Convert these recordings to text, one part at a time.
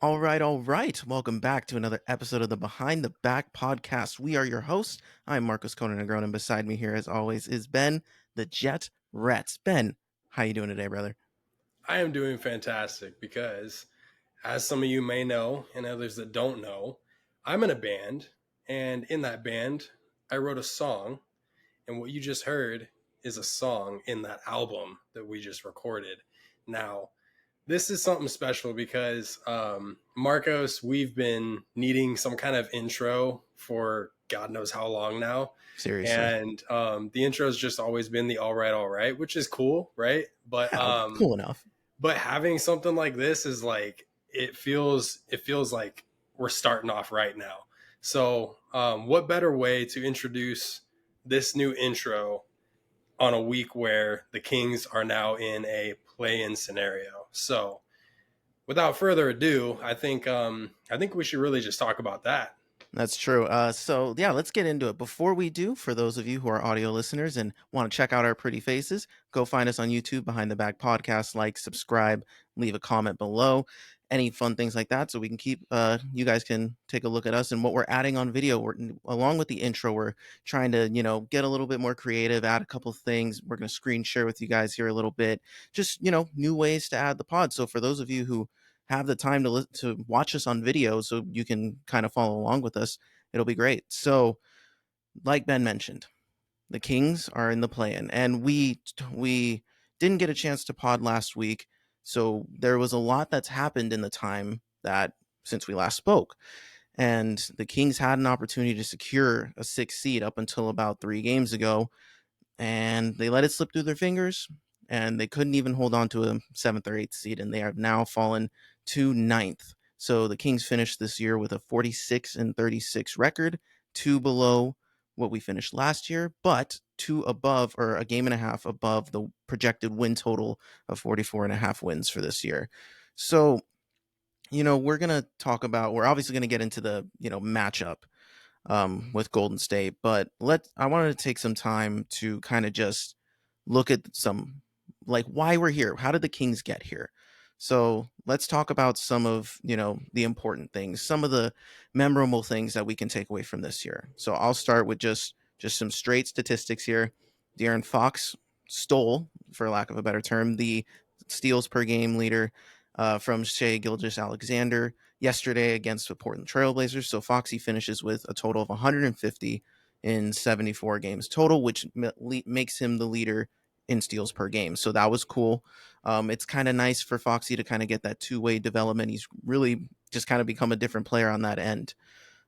All right, all right. Welcome back to another episode of the Behind the Back podcast. We are your hosts. I'm Marcus Conan Negron, and beside me here, as always, is Ben, the Jet Rets. Ben, how you doing today, brother? I am doing fantastic because, as some of you may know, and others that don't know, I'm in a band. And in that band, I wrote a song. And what you just heard is a song in that album that we just recorded. Now, this is something special because, Marcos, we've been needing some kind of intro for God knows how long now. Seriously. And the intro has just always been the all right, which is cool, right? But Yeah, cool enough. having something like this is like it feels like we're starting off right now. So what better way to introduce this new intro on a week where the Kings are now in a play-in scenario? So without further ado, I think we should really just talk about that. That's true. So yeah, let's get into it. Before we do, for those of you who are audio listeners and want to check out our pretty faces, go find us on YouTube, Behind the Back Podcast. Like, subscribe, leave a comment below, any fun things like that, so we can keep. You guys can take a look at us and what we're adding on video. Along with the intro, we're trying to get a little bit more creative, add a couple things. We're going to screen share with you guys here a little bit, just new ways to add the pod. So for those of you who have the time to watch us on video so you can kind of follow along with us, it'll be great. So, like Ben mentioned, the Kings are in the play-in, and we didn't get a chance to pod last week, so there was a lot that's happened in the time that since we last spoke. And the Kings had an opportunity to secure a sixth seed up until about 3 games ago, and they let it slip through their fingers, and they couldn't even hold on to a seventh or eighth seed, and they have now fallen to ninth. So the Kings finished this year with a 46-36 record, two below what we finished last year, but two above, or a game and a half above, the projected win total of 44 and a half wins for this year. So we're obviously going to get into the matchup with Golden State. But I wanted to take some time to kind of just look at some, like, why we're here. How did the Kings get here? So let's talk about some of the important things, some of the memorable things that we can take away from this year. So I'll start with just some straight statistics here. De'Aaron Fox stole, for lack of a better term, the steals per game leader from Shea Gilgeous-Alexander yesterday against the Portland Trailblazers. So Foxy finishes with a total of 150 in 74 games total, which makes him the leader in steals per game. So that was cool. It's kind of nice for Foxy to kind of get that two-way development. He's really just kind of become a different player on that end.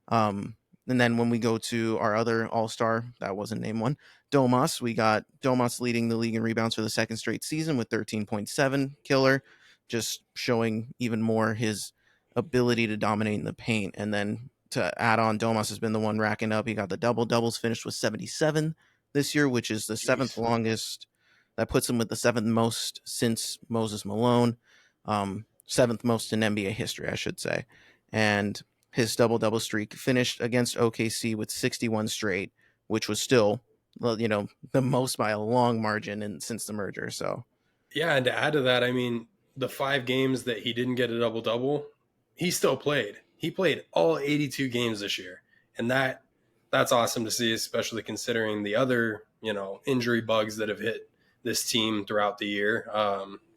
And then when we go to our other all-star, that wasn't named one, Domas, we got Domas leading the league in rebounds for the second straight season with 13.7 killer, just showing even more his ability to dominate in the paint. And then to add on, Domas has been the one racking up. He got the doubles, finished with 77 this year, which is the seventh Jeez. longest. That puts him with the seventh most since Moses Malone, seventh most in NBA history, I should say. And his double streak finished against OKC with 61 straight, which was still, well, the most by a long margin since the merger. So Yeah, and to add to that, I mean, the 5 games that he didn't get a double double, he still played. He played all 82 games this year, and that's awesome to see, especially considering the other injury bugs that have hit this team throughout the year.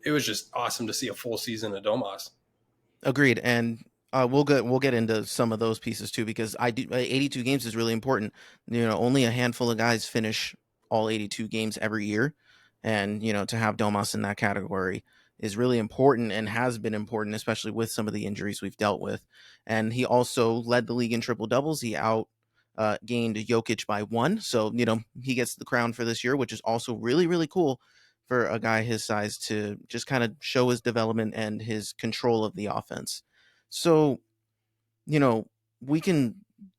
It was just awesome to see a full season of Domas. agreed. And we'll get into some of those pieces too, because I do 82 games is really important. Only a handful of guys finish all 82 games every year, and to have Domas in that category is really important and has been important, especially with some of the injuries we've dealt with. And he also led the league in triple doubles. He out gained Jokic by one, so he gets the crown for this year, which is also really really cool for a guy his size to just kind of show his development and his control of the offense. So, you know, we can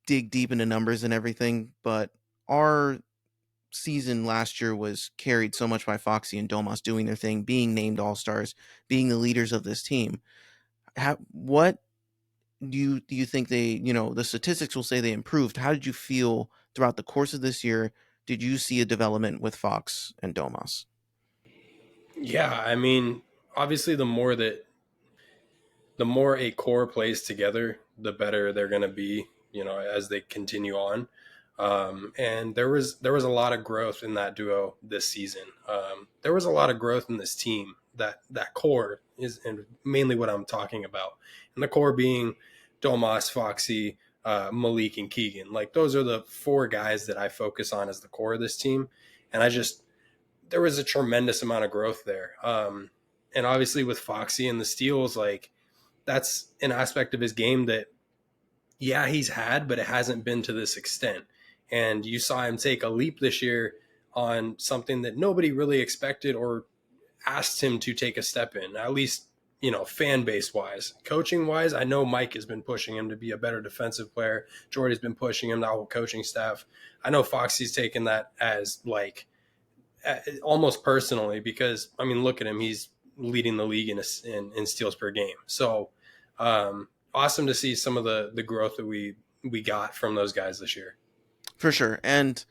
dig deep into numbers and everything, but our season last year was carried so much by Foxy and Domas doing their thing, being named all stars, being the leaders of this team. What do you think the statistics will say they improved? How did you feel throughout the course of this year? Did you see a development with Fox and Domas? Yeah, I mean, obviously, the more that the more a core plays together, the better they're going to be, as they continue on. And there was a lot of growth in that duo this season. There was a lot of growth in this team. That core is and mainly what I'm talking about, and the core being Domas, Foxy, Malik, and Keegan. Like those are the four guys that I focus on as the core of this team, and there was a tremendous amount of growth there. And obviously with Foxy and the steals, like that's an aspect of his game that, yeah, he's had, but it hasn't been to this extent. And you saw him take a leap this year on something that nobody really expected or asked him to take a step in, at least, fan base wise. Coaching wise, I know Mike has been pushing him to be a better defensive player. Jordy's been pushing him, the whole coaching staff. I know Foxy's taken that as like almost personally because, I mean, look at him. He's leading the league in steals per game. So, awesome to see some of the growth that we got from those guys this year. For sure. And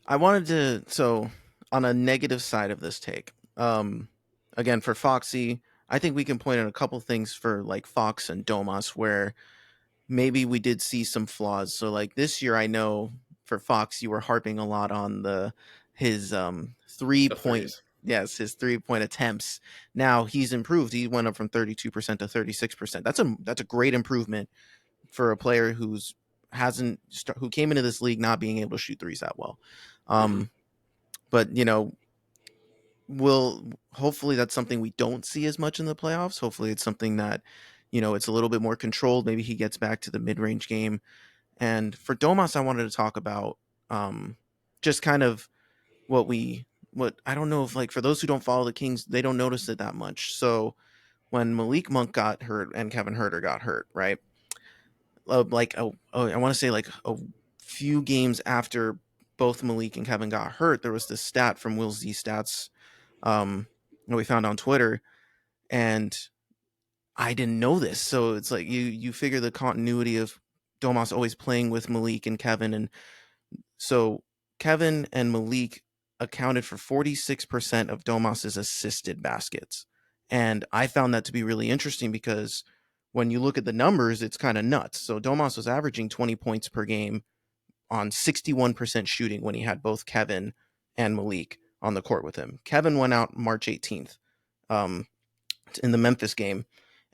I wanted to, so on a negative side of this take, again, for Foxy, I think we can point out a couple things for like Fox and Domas where maybe we did see some flaws. So like this year, I know for Fox, you were harping a lot on his three The point, threes. yes, his 3 point attempts. Now he's improved. He went up from 32% to 36%. That's a great improvement for a player who came into this league not being able to shoot threes that well. Mm-hmm. Um, but will hopefully that's something we don't see as much in the playoffs. Hopefully it's something that it's a little bit more controlled. Maybe he gets back to the mid-range game. And for Domas, I wanted to talk about just kind of what I don't know if like for those who don't follow the Kings, they don't notice it that much. So when Malik Monk got hurt and Kevin Herter got hurt, right? I want to say like a few games after both Malik and Kevin got hurt, there was this stat from Will Z Stats that we found on Twitter, and I didn't know this. So it's like you figure the continuity of Domas always playing with Malik and Kevin, and so Kevin and Malik accounted for 46% of Domas's assisted baskets. And I found that to be really interesting because when you look at the numbers, it's kind of nuts. So Domas was averaging 20 points per game on 61% shooting when he had both Kevin and Malik on the court with him. Kevin went out March 18th um, in the Memphis game,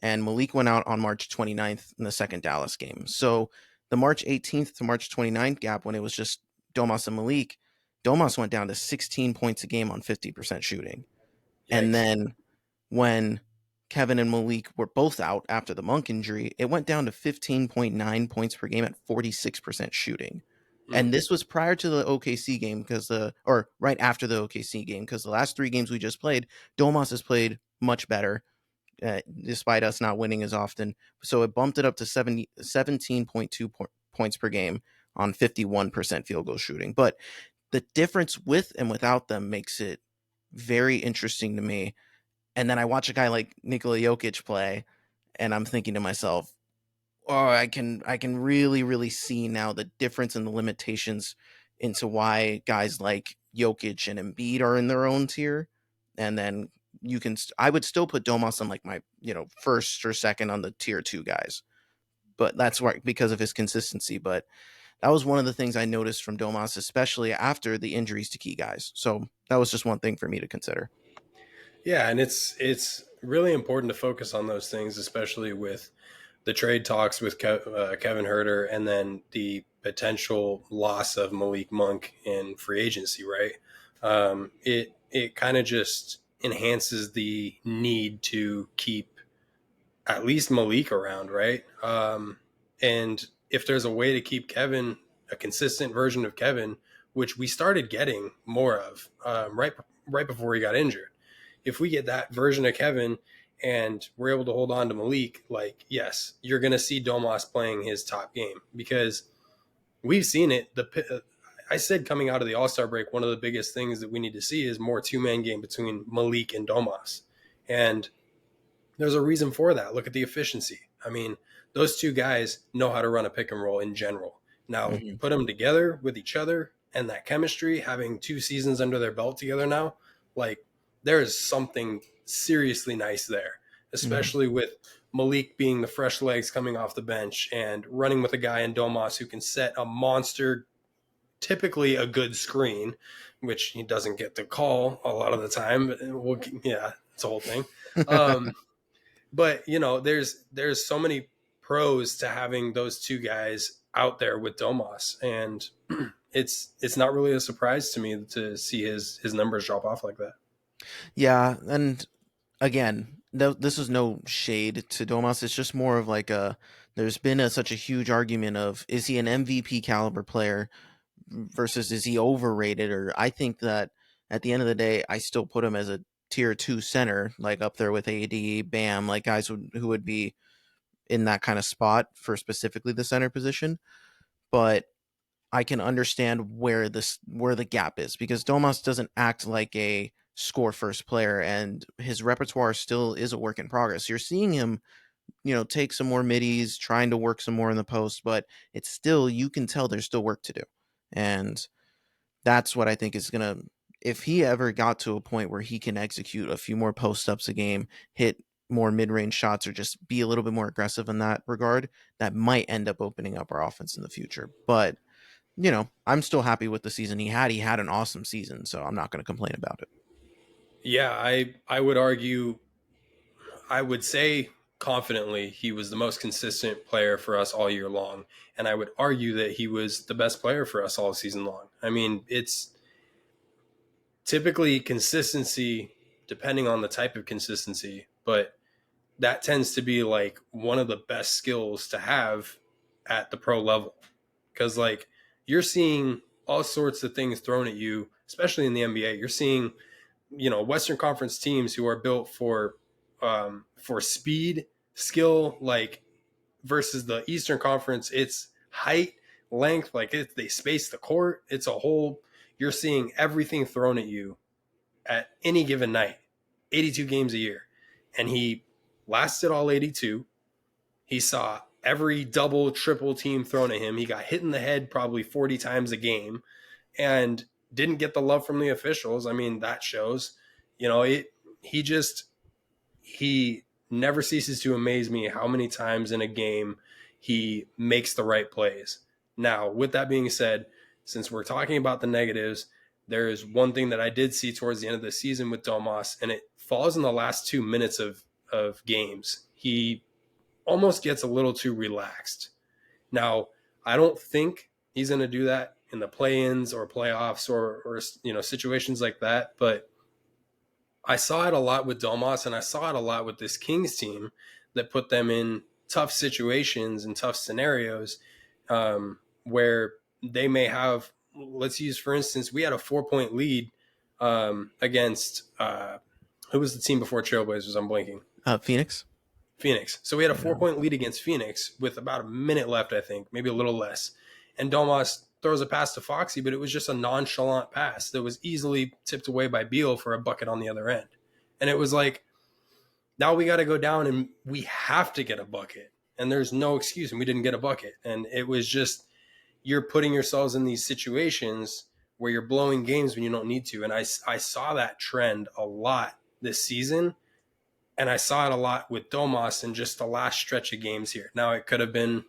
and Malik went out on March 29th in the second Dallas game. So the March 18th to March 29th gap, when it was just Domas and Malik, Domas went down to 16 points a game on 50% shooting. And Yikes. then when Kevin and Malik were both out after the Monk injury, it went down to 15.9 points per game at 46% shooting. Mm. And this was prior to the OKC game or right after the OKC game, because the last three games we just played, Domas has played much better, despite us not winning as often. So it bumped it up to 17.2 points per game on 51% field goal shooting. But the difference with and without them makes it very interesting to me. And then I watch a guy like Nikola Jokic play, and I'm thinking to myself, oh, I can really, really see now the difference in the limitations into why guys like Jokic and Embiid are in their own tier. And then I would still put Domas on like my, first or second on the tier two guys. But that's why because of his consistency. But that was one of the things I noticed from Domas, especially after the injuries to key guys. So that was just one thing for me to consider. Yeah, and it's really important to focus on those things, especially with the trade talks with Kevin Herter and then the potential loss of Malik Monk in free agency. Right? It kind of just enhances the need to keep at least Malik around, right? And if there's a way to keep Kevin, a consistent version of Kevin, which we started getting more of right before he got injured, if we get that version of Kevin and we're able to hold on to Malik, like yes, you're going to see Domas playing his top game because we've seen it. I said coming out of the All Star break, one of the biggest things that we need to see is more two-man game between Malik and Domas, and there's a reason for that. Look at the efficiency. I mean, those two guys know how to run a pick and roll in general. Now, Mhm. put them together with each other and that chemistry, having 2 seasons under their belt together now, like there is something seriously nice there, Mhm. especially with Malik being the fresh legs coming off the bench and running with a guy in Domas who can set a monster, typically a good screen, which he doesn't get the call a lot of the time. Yeah, it's a whole thing. Um, but there's so many pros to having those two guys out there with Domas, and it's not really a surprise to me to see his numbers drop off like that. Yeah, and again, this is no shade to Domas. It's just more of like a there's been such a huge argument of is he an MVP caliber player versus is he overrated? Or I think that at the end of the day, I still put him as a tier two center, like up there with AD, Bam, like guys who would be in that kind of spot for specifically the center position. But I can understand where the gap is because Domas doesn't act like a score first player and his repertoire still is a work in progress. You're seeing him, take some more middies, trying to work some more in the post, but it's still you can tell there's still work to do. And that's what I think is going to if he ever got to a point where he can execute a few more post ups a game, hit more mid-range shots or just be a little bit more aggressive in that regard, that might end up opening up our offense in the future. But I'm still happy with the season he had. He had an awesome season, so I'm not going to complain about it. Yeah, I would argue, I would say confidently he was the most consistent player for us all year long, and I would argue that he was the best player for us all season long. I mean, it's typically consistency depending on the type of consistency, but that tends to be like one of the best skills to have at the pro level, because like you're seeing all sorts of things thrown at you, especially in the NBA. You're seeing Western Conference teams who are built for speed, skill, like versus the Eastern Conference. It's height, length, like they space the court. It's a whole. You're seeing everything thrown at you at any given night, 82 games a year, and he lasted all 82. He saw every double, triple team thrown at him. He got hit in the head probably 40 times a game and didn't get the love from the officials. I mean, that shows. He just he never ceases to amaze me how many times in a game he makes the right plays. Now, with that being said, since we're talking about the negatives, there is one thing that I did see towards the end of the season with Domas, and it falls in the last 2 minutes of games. He almost gets a little too relaxed. Now, I don't think he's going to do that in the play-ins or playoffs or situations like that, but I saw it a lot with Domas, and I saw it a lot with this Kings team that put them in tough situations and tough scenarios, where they may have. Let's use, for instance, we had a 4-point lead against who was the team before Trailblazers? I'm blanking. Phoenix. Phoenix. So we had a Yeah. 4-point lead against Phoenix with about a minute left, I think, maybe a little less. And Domas throws a pass to Foxy, but it was just a nonchalant pass that was easily tipped away by Beal for a bucket on the other end. And it was like, now we got to go down and we have to get a bucket. And there's no excuse, and we didn't get a bucket. And it was just, you're putting yourselves in these situations where you're blowing games when you don't need to. And I saw that trend a lot this season. And I saw it a lot with Domas in just the last stretch of games here. Now, it could have been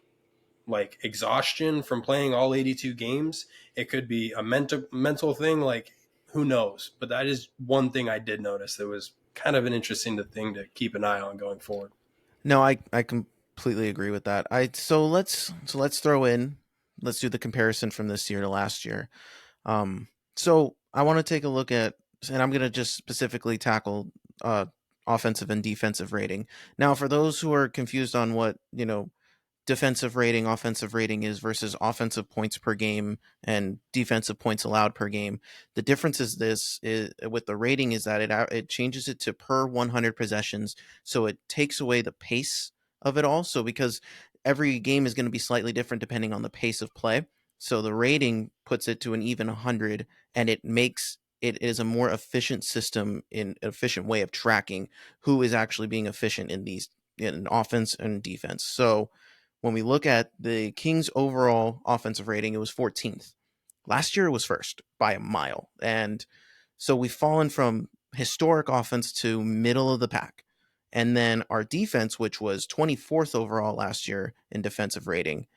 like exhaustion from playing all 82 games. It could be a mental thing, like who knows? But that is one thing I did notice that was kind of an interesting thing to keep an eye on going forward. No, I completely agree with that. Let's throw in let's do the comparison from this year to last year. So I want to take a look at, and I'm going to just specifically tackle offensive and defensive rating. Now, for those who are confused on what defensive rating, offensive rating is versus offensive points per game and defensive points allowed per game. The difference is this is with the rating is that it changes it to per 100 possessions, so it takes away the pace of it all. So because every game is going to be slightly different depending on the pace of play, so the rating puts it to an even 100, and it is a more efficient system in efficient way of tracking who is actually being efficient in these in offense and defense. So when we look at the Kings' overall offensive rating, it was 14th. Last year, it was first by a mile. And so we've fallen from historic offense to middle of the pack. And then our defense, which was 24th overall last year in defensive rating,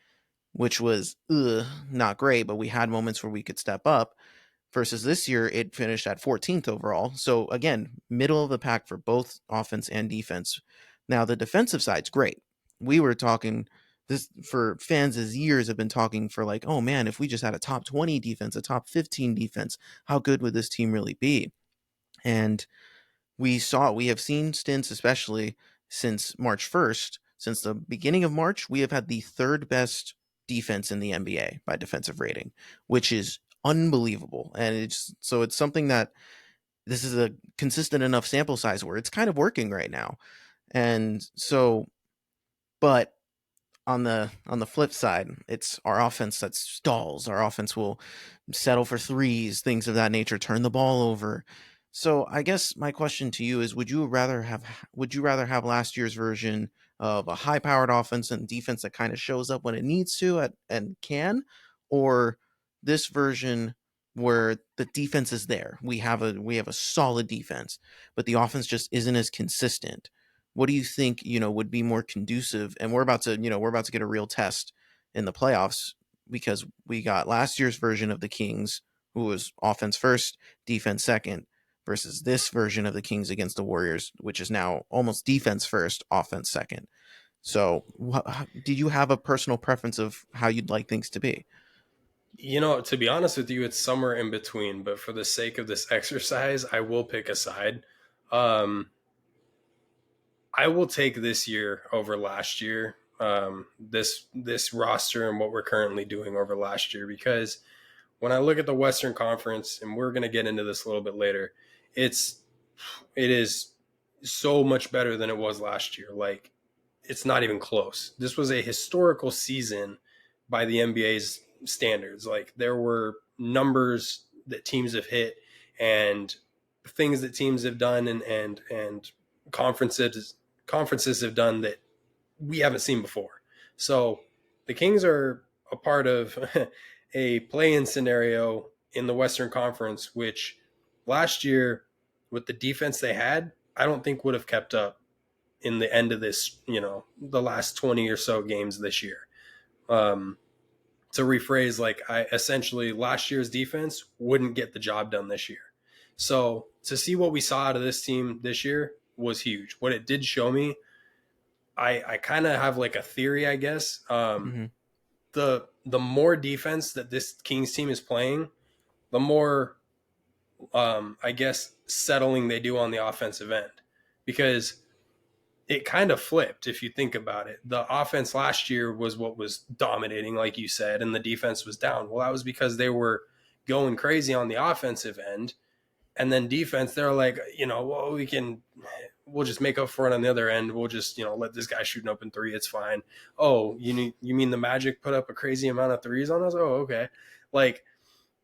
which was not great, but we had moments where we could step up. Versus this year, it finished at 14th overall. So again, middle of the pack for both offense and defense. Now the defensive side's great. We were talking this for fans as years have been talking for like, oh man, if we just had a top 20 defense, a top 15 defense, how good would this team really be? And we have seen stints, especially since March 1st, since the beginning of March, we have had the third best defense in the NBA by defensive rating, which is unbelievable. And it's something that this is a consistent enough sample size where it's kind of working right now. And so, but on the flip side, it's our offense that stalls. Our offense will settle for threes, things of that nature, turn the ball over. So I guess my question to you is would you rather have last year's version of a high powered offense and defense that kind of shows up when it needs to and can, or this version where the defense is there? We have a solid defense, but the offense just isn't as consistent. What do you think, would be more conducive? And we're about to get a real test in the playoffs because we got last year's version of the Kings, who was offense first, defense second, versus this version of the Kings against the Warriors, which is now almost defense first, offense second. So, did you have a personal preference of how you'd like things to be? To be honest with you, it's somewhere in between. But for the sake of this exercise, I will pick a side. Um, I will take this year over last year. This roster and what we're currently doing over last year, because when I look at the Western Conference, and we're going to get into this a little bit later, it's it is so much better than it was last year. Like, it's not even close. This was a historical season by the NBA's standards. Like, there were numbers that teams have hit and things that teams have done and conferences conferences have done that we haven't seen before. So the Kings are a part of a play-in scenario in the Western Conference, which last year with the defense they had, I don't think would have kept up in the end of this, the last 20 or so games this year. Um, to rephrase, like, I essentially last year's defense wouldn't get the job done this year. So to see what we saw out of this team this year was huge. What it did show me, I kind of have like a theory, I guess. Hmm. The more defense that this Kings team is playing, the more I guess settling they do on the offensive end, because it kind of flipped if you think about it. The offense last year was what was dominating, like you said, and the defense was down. Well, that was because they were going crazy on the offensive end, and then defense, they're like, well, we'll just make up for it on the other end. We'll just, let this guy shoot an open three. It's fine. Oh, you mean the Magic put up a crazy amount of threes on us? Oh, okay. Like,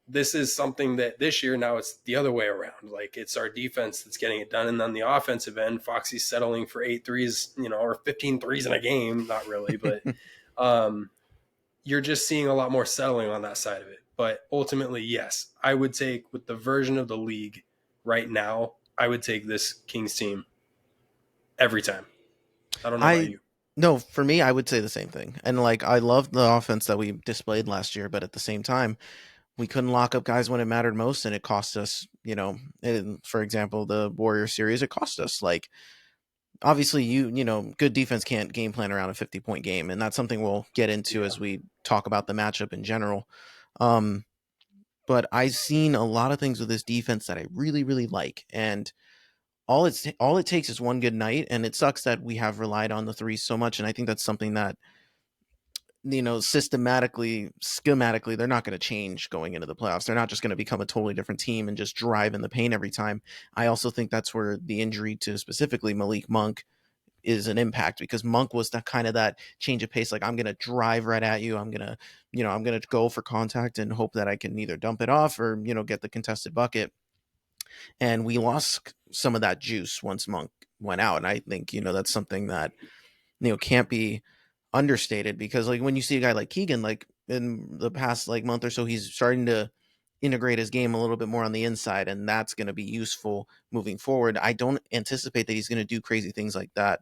this is something that this year now it's the other way around. Like, it's our defense that's getting it done. And on the offensive end, Foxy's settling for 8 threes, or 15 threes in a game. Not really, but um, you're just seeing a lot more settling on that side of it. But ultimately, yes, I would take, with the version of the league right now, I would take this Kings team every time. I don't know about I you. No, for me, I would say the same thing. And like, I loved the offense that we displayed last year, but at the same time, we couldn't lock up guys when it mattered most, and it cost us. For example, the Warrior series, it cost us. Like, obviously, good defense can't game plan around a 50-point game, and that's something we'll get into Yeah. as we talk about the matchup in general. Um, but I've seen a lot of things with this defense that I really, really like, and all it takes is one good night, and it sucks that we have relied on the threes so much, and I think that's something that systematically, schematically, they're not going to change going into the playoffs. They're not just going to become a totally different team and just drive in the paint every time. I also think that's where the injury to specifically Malik Monk is an impact, because Monk was that kind of that change of pace. Like, I'm going to drive right at you. I'm going to go for contact and hope that I can either dump it off or, get the contested bucket. And we lost some of that juice once Monk went out. And I think, that's something that, can't be understated, because like when you see a guy like Keegan, like in the past like month or so, he's starting to integrate his game a little bit more on the inside, and that's going to be useful moving forward. I don't anticipate that he's going to do crazy things like that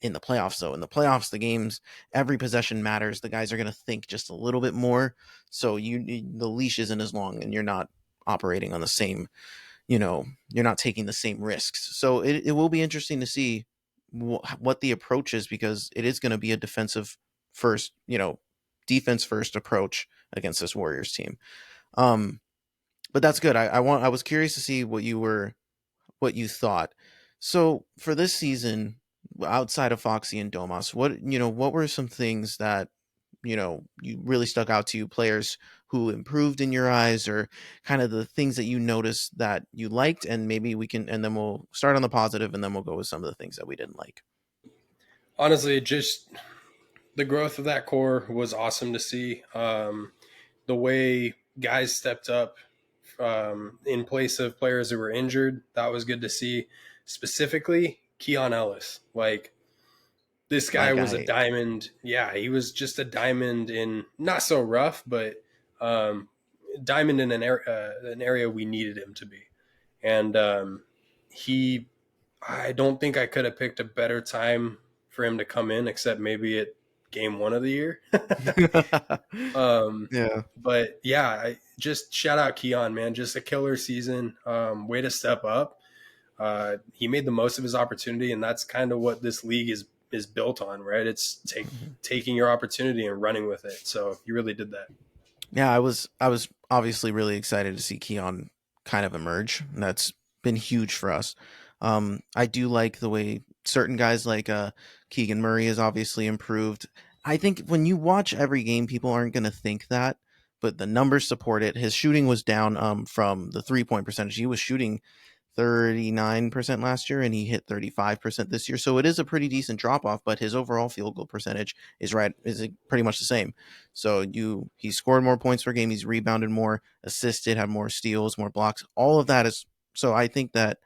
in the playoffs, though. In the playoffs, the games, every possession matters. The guys are going to think just a little bit more, so the leash isn't as long, and you're not operating on the same, you're not taking the same risks. So it will be interesting to see what the approach is, because it is going to be a first, defense first approach against this Warriors team. Um, but that's good. I was curious to see what you thought. So for this season, outside of Foxy and Domas, what were some things that you really stuck out to you, players who improved in your eyes, or kind of the things that you noticed that you liked, and maybe and then we'll start on the positive, and then we'll go with some of the things that we didn't like. Honestly, just the growth of that core was awesome to see. The way guys stepped up in place of players who were injured, that was good to see. Specifically, Keon Ellis. Like, this My guy was a guy. diamond. Yeah, he was just a diamond in not so rough, but um, diamond in an area we needed him to be. And he, I don't think I could have picked a better time for him to come in, except maybe at game one of the year. um, Yeah. but yeah, just shout out Keon, man. Just a killer season. Way to step up. He made the most of his opportunity, and that's kind of what this league is built on, right? It's taking your opportunity and running with it. So he really did that. Yeah, I was obviously really excited to see Keon kind of emerge. And that's been huge for us. I do like the way certain guys like Keegan Murray has obviously improved. I think when you watch every game, people aren't going to think that, but the numbers support it. His shooting was down from the 3-point percentage. He was shooting 39% last year, and he hit 35% this year. So it is a pretty decent drop off, but his overall field goal percentage is pretty much the same. So he scored more points per game, he's rebounded more, assisted, had more steals, more blocks. All of that is so I think that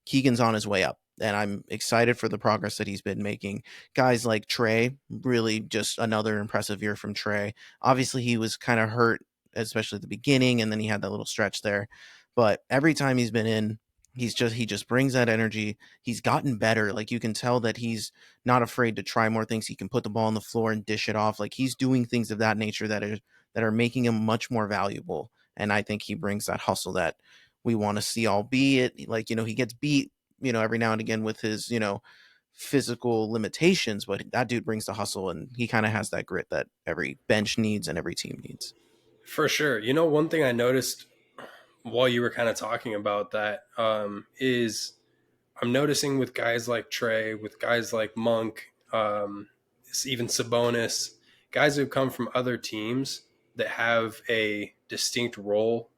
Keegan's on his way up. And I'm excited for the progress that he's been making. Guys like Trey, really just another impressive year from Trey. Obviously, he was kind of hurt, especially at the beginning, and then he had that little stretch there. But every time he's been in, he just brings that energy. He's gotten better. Like, you can tell that he's not afraid to try more things. He can put the ball on the floor and dish it off. Like, he's doing things of that nature that are making him much more valuable. And I think he brings that hustle that we want to see, albeit like, he gets beat, every now and again with his, physical limitations, but that dude brings the hustle, and he kind of has that grit that every bench needs and every team needs. For sure. One thing I noticed while you were kind of talking about that is I'm noticing with guys like Trey, with guys like Monk, even Sabonis, guys who come from other teams that have a distinct role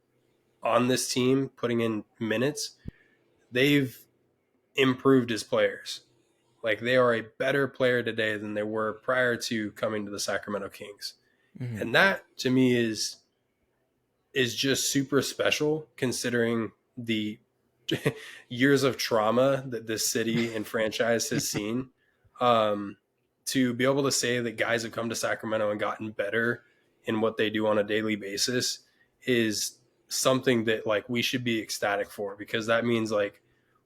on this team, putting in minutes, they've improved as players. Like, they are a better player today than they were prior to coming to the Sacramento Kings. Hmm. And that to me is just super special, considering the years of trauma that this city and franchise has seen. Um, to be able to say that guys have come to Sacramento and gotten better in what they do on a daily basis is something that, like, we should be ecstatic for, because that means, like,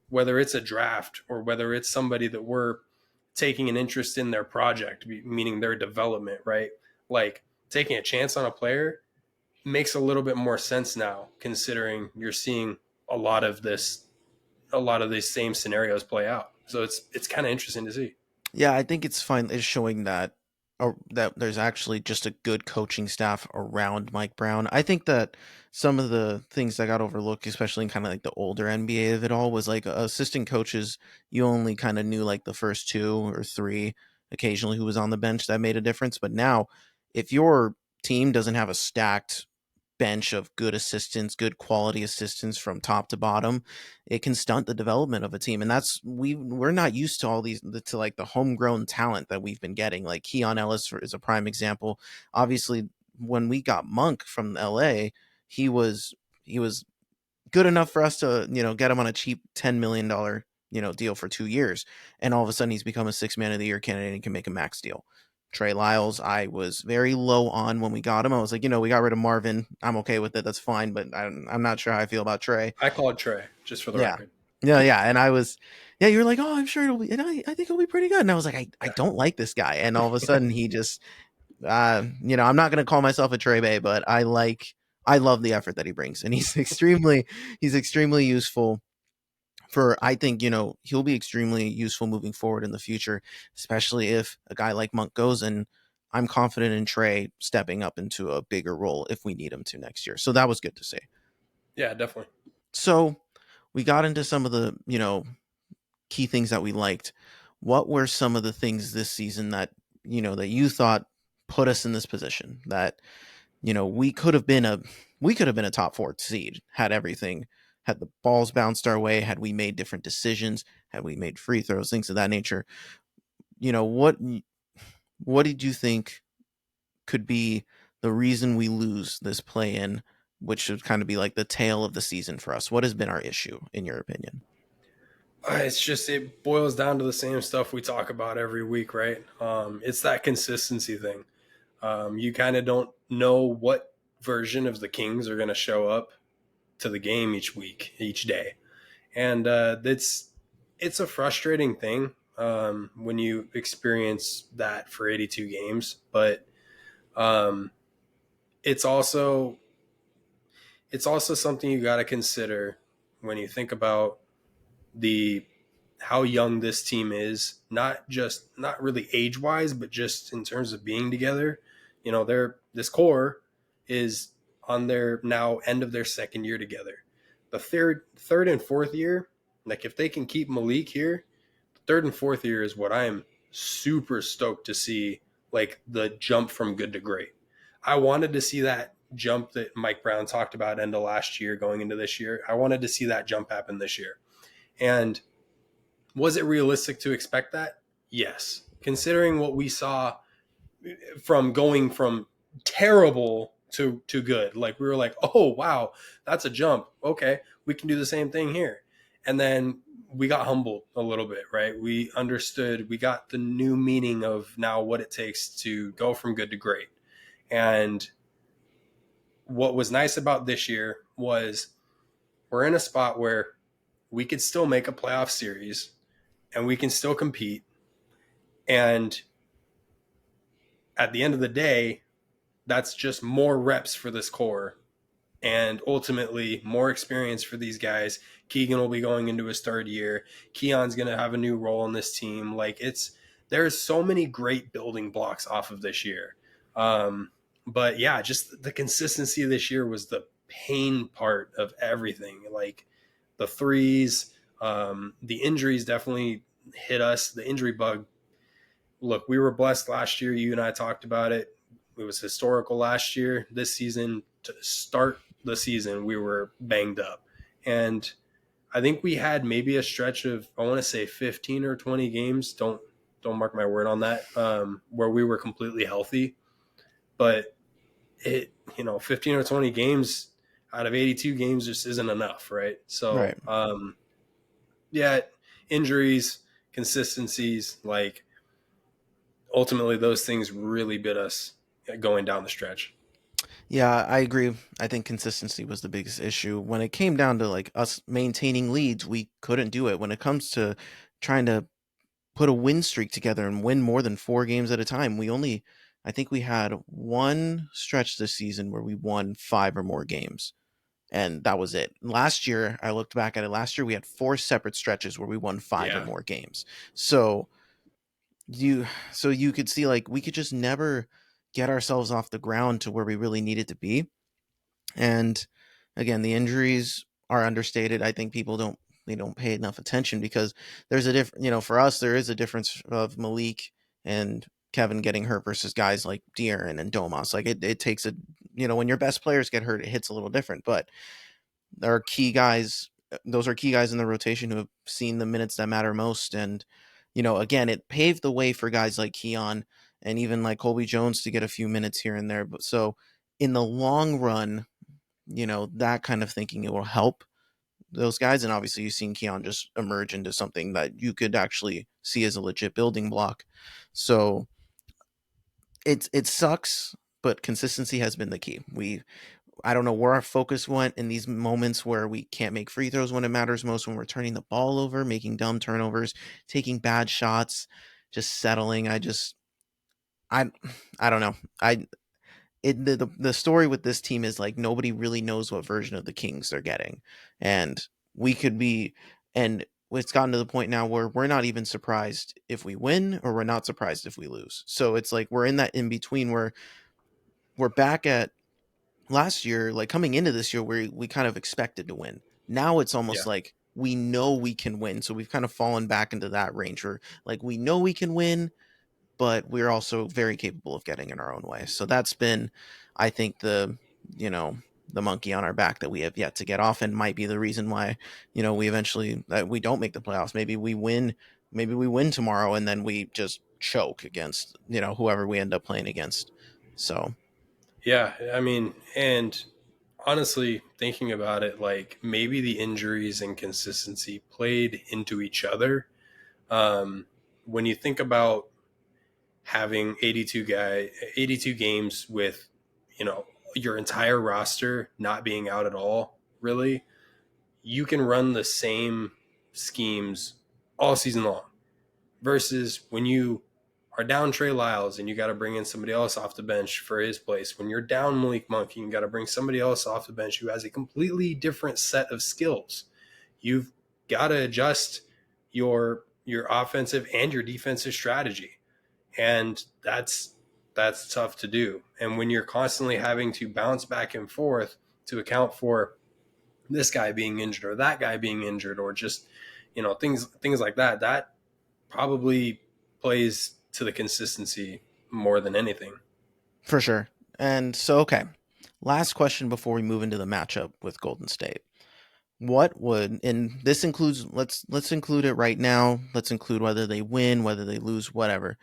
whether it's a draft or whether it's somebody that we're taking an interest in their project, meaning their development, right? Like, taking a chance on a player makes a little bit more sense now, considering you're seeing a lot of this, a lot of these same scenarios play out. So it's kind of interesting to see. Yeah, I think it's fine. It's showing that there's actually just a good coaching staff around Mike Brown. I think that some of the things that got overlooked, especially in kind of like the older NBA of it all, was like assistant coaches. You only kind of knew like the first two or three, occasionally who was on the bench that made a difference. But now, if your team doesn't have a stacked bench of good assistants, good quality assistants from top to bottom, it can stunt the development of a team. And we're not used to all these to like the homegrown talent that we've been getting. Like Keon Ellis is a prime example. Obviously, when we got Monk from LA, he was good enough for us to get him on a cheap $10 million deal for 2 years, and all of a sudden he's become a six man of the year candidate and can make a max deal. Trey Lyles, I was very low on when we got him. I was like, we got rid of Marvin. I'm okay with it. That's fine. But I'm not sure how I feel about Trey. I called Trey, just for the Yeah. record. Yeah, yeah. And I was, yeah, you were like, oh, I'm sure it'll be, and I think it'll be pretty good. And I was like, I Yeah. don't like this guy. And all of a sudden he just, I'm not going to call myself a Trey Bay, but I love the effort that he brings. And he's extremely useful for, I think, he'll be extremely useful moving forward in the future, especially if a guy like Monk goes, and I'm confident in Trey stepping up into a bigger role if we need him to next year. So that was good to see. Yeah, definitely. So we got into some of the, key things that we liked. What were some of the things this season that, that you thought put us in this position that, we could have been a top 4 seed had everything, had the balls bounced our way, had we made different decisions, had we made free throws, things of that nature. You know, what did you think could be the reason we lose this play in, which should kind of be like the tail of the season for us? What has been our issue in your opinion? It's just it boils down to the same stuff we talk about every week, right? It's that consistency thing. You kind of don't know what version of the Kings are going to show up to the game each week, each day, and it's a frustrating thing when you experience that for 82 games. But um, it's also it's also something you got to consider when you think about the how young this team is, not really age wise, but just in terms of being together. They're this core is on their now end of their second year together. The third and fourth year, like if they can keep Malik here, third and fourth year is what I am super stoked to see, like the jump from good to great. I wanted to see that jump that Mike Brown talked about end of last year going into this year. I wanted to see that jump happen this year. And was it realistic to expect that? Yes. Considering what we saw from going from terrible to good, like we were like, oh wow, that's a jump. Okay, we can do the same thing here. And then we got humbled a little bit, right? We understood, we got the new meaning of now what it takes to go from good to great. And what was nice about this year was we're in a spot where we could still make a playoff series and we can still compete. And at the end of the day, that's just more reps for this core and ultimately more experience for these guys. Keegan will be going into his third year. Keon's going to have a new role in this team. Like there's so many great building blocks off of this year. But yeah, just the consistency of this year was the pain part of everything. Like the threes, the injuries definitely hit us. The injury bug, look, we were blessed last year. You and I talked about it. It was historical last year. This season, to start the season, we were banged up. And I think we had maybe a stretch of, I want to say 15 or 20 games. Don't mark my word on that. Where we were completely healthy. But 15 or 20 games out of 82 games just isn't enough, right? Right. So, yeah, injuries, consistencies, like ultimately those things really bit us going down the stretch. Yeah, I agree. I think consistency was the biggest issue. When it came down to like us maintaining leads, we couldn't do it. When it comes to trying to put a win streak together and win more than 4 games at a time, I think we had one stretch this season where we won 5 or more games. And that was it. Last year, I looked back at it. Last year, we had 4 separate stretches where we won 5 or more games. So you, so you could see like we could just never get ourselves off the ground to where we really needed to be. And again, the injuries are understated. I think people don't pay enough attention because there's a different, for us there is a difference of Malik and Kevin getting hurt versus guys like De'Aaron and Domas. Like it takes a, when your best players get hurt, it hits a little different. But there are key guys. Those are key guys in the rotation who have seen the minutes that matter most. And again, it paved the way for guys like Keon and even like Colby Jones to get a few minutes here and there. But so in the long run, that kind of thinking, it will help those guys. And obviously you've seen Keon just emerge into something that you could actually see as a legit building block. So it sucks, but consistency has been the key. I don't know where our focus went in these moments where we can't make free throws when it matters most, when we're turning the ball over, making dumb turnovers, taking bad shots, just settling. I I don't know. I it the story with this team is like nobody really knows what version of the Kings they're getting. And we could be and it's gotten to the point now where we're not even surprised if we win or we're not surprised if we lose. So it's like we're in that in between where we're back at last year, like coming into this year, where we kind of expected to win. Now it's almost Yeah. like we know we can win. So we've kind of fallen back into that range where like we know we can win, but we're also very capable of getting in our own way. So that's been, I think, you know, the monkey on our back that we have yet to get off, and might be the reason why, we eventually we don't make the playoffs. Maybe we win tomorrow and then we just choke against, whoever we end up playing against. So Yeah. I mean, and honestly, thinking about it, like maybe the injuries and consistency played into each other. When you think about having 82 games with, you know, your entire roster not being out at all, really, you can run the same schemes all season long versus when you are down Trey Lyles and you got to bring in somebody else off the bench for his place. When you're down Malik Monk, you got to bring somebody else off the bench who has a completely different set of skills. You've got to adjust your offensive and your defensive strategy, and that's tough to do. And when you're constantly having to bounce back and forth to account for this guy being injured or that guy being injured, or just things like that, that probably plays to the consistency more than anything. for sure. And so, okay, last question before we move into the matchup with Golden State. What would, and this includes, let's include it right now. Let's include whether they win, whether they lose, whatever.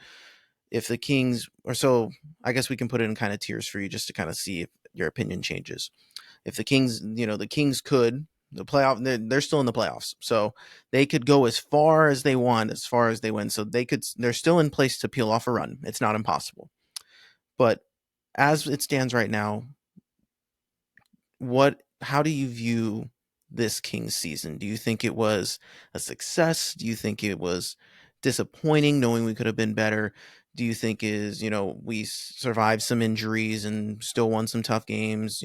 If the Kings, or so, I guess we can put it in kind of tiers for you just to kind of see if your opinion changes. If the Kings, the Kings could the playoff, they're still in the playoffs, so they could go as far as they want, as far as they win. So they're still in place to peel off a run. It's not impossible, but as it stands right now, how do you view this Kings season? Do you think it was a success? Do you think it was disappointing, knowing we could have been better? Do you think we survived some injuries and still won some tough games?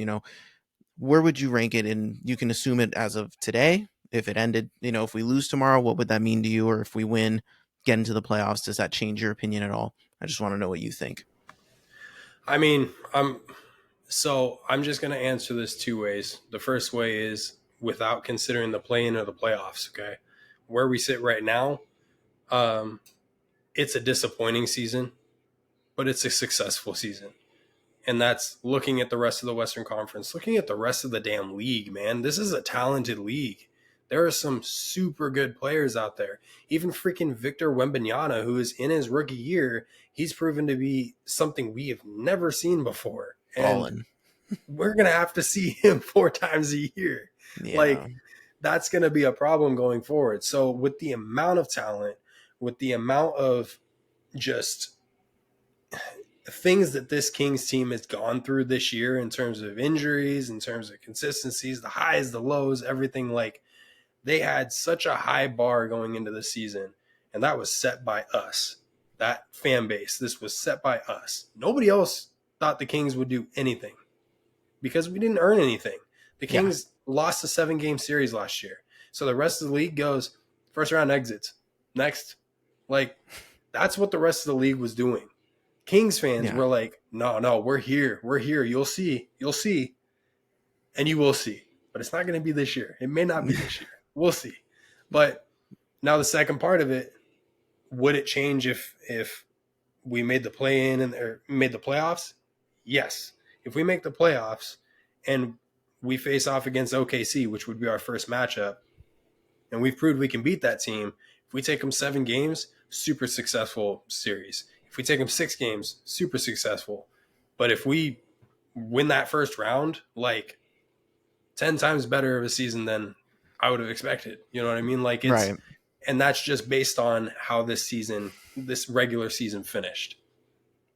Where would you rank it? And you can assume it as of today. If it ended, if we lose tomorrow, what would that mean to you? Or if we win, get into the playoffs, does that change your opinion at all? I just want to know what you think. I mean, I'm just going to answer this two ways. The first way is without considering the play-in or the playoffs. Okay, where we sit right now, um, it's a disappointing season, but it's a successful season. And that's looking at the rest of the Western Conference, looking at the rest of the damn league, man. This is a talented league. There are some super good players out there. Even freaking Victor Wembanyama, who is in his rookie year, he's proven to be something we have never seen before. And Ballin'. we're going to have to see him 4 times a year. Yeah. Like, that's going to be a problem going forward. So, with the amount of talent, with the amount of just things that this Kings team has gone through this year in terms of injuries, in terms of consistencies, the highs, the lows, everything, like they had such a high bar going into the season, and that was set by us. That fan base, this was set by us. Nobody else thought the Kings would do anything because we didn't earn anything. The Yeah. Kings lost a 7-game series last year. So the rest of the league goes first round exits. Next. Like, that's what the rest of the league was doing. Kings fans Yeah. were like, no, we're here. We're here. You'll see. You'll see. And you will see. But it's not going to be this year. It may not be this year. We'll see. But now the second part of it, would it change if we made the play in and or made the playoffs? Yes. If we make the playoffs and we face off against OKC, which would be our first matchup, and we've proved we can beat that team. If we take them 7 games, super successful series. If we take them 6 games, super successful. But if we win that first round, like 10 times better of a season than I would have expected. You know what I mean? Like Right. and that's just based on how this regular season finished.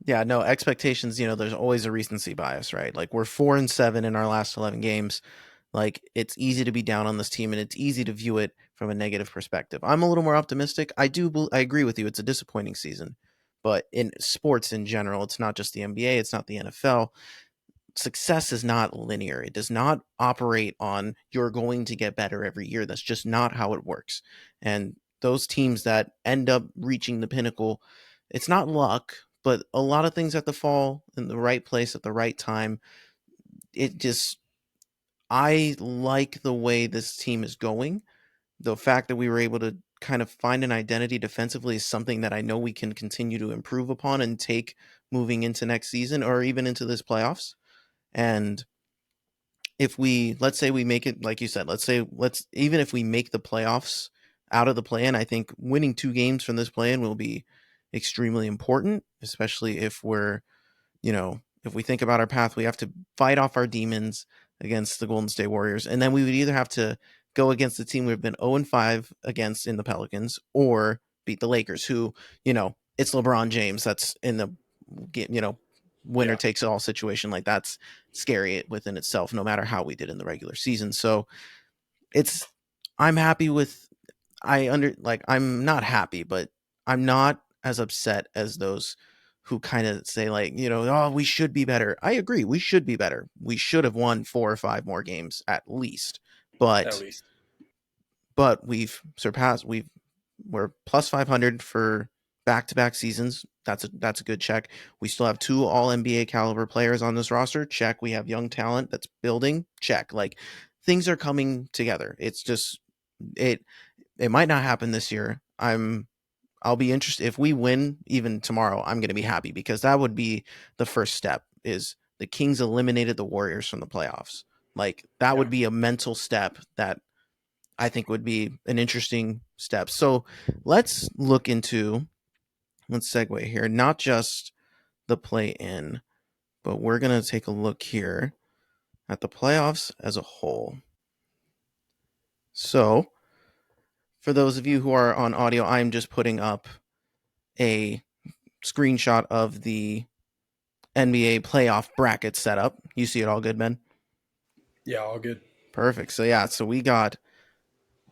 Yeah, no expectations. There's always a recency bias, right? Like we're 4-7 in our last 11 games. Like it's easy to be down on this team, and it's easy to view it from a negative perspective. I'm a little more optimistic. I agree with you. It's a disappointing season, but in sports in general, it's not just the NBA. It's not the NFL. Success is not linear. It does not operate on you're going to get better every year. That's just not how it works. And those teams that end up reaching the pinnacle, it's not luck, but a lot of things have to fall in the right place at the right time. It just, I like the way this team is going. The fact that we were able to kind of find an identity defensively is something that I know we can continue to improve upon and take moving into next season or even into this playoffs. And if we, let's say we make it, like you said, let's even if we make the playoffs out of the play-in, I think winning 2 games from this play-in will be extremely important, especially if we think about our path, we have to fight off our demons against the Golden State Warriors, and then we would either have to go against the team we've been 0-5 against in the Pelicans, or beat the Lakers, who, it's LeBron James that's in the, you know, winner Yeah. takes it all situation. Like that's scary within itself, no matter how we did in the regular season. So it's, I'm happy with, I'm not happy, but I'm not as upset as those who kind of say like, oh, we should be better. I agree, we should be better. We should have won 4 or 5 more games at least. At But least. we're plus 500 for back-to-back seasons. That's a good check. We still have 2 all NBA caliber players on this roster. Check. We have young talent that's building. Check. Like things are coming together. It's just it it might not happen this year. I'll be interested if we win even tomorrow. I'm going to be happy because that would be the first step is the Kings eliminated the Warriors from the playoffs. Like that Yeah. would be a mental step that I think would be an interesting step. So let's look into, let's segue here, not just the play in, but we're going to take a look here at the playoffs as a whole. So for those of you who are on audio, I'm just putting up a screenshot of the NBA playoff bracket setup. You see it all good, Ben? Yeah, all good. Perfect. So yeah, so we got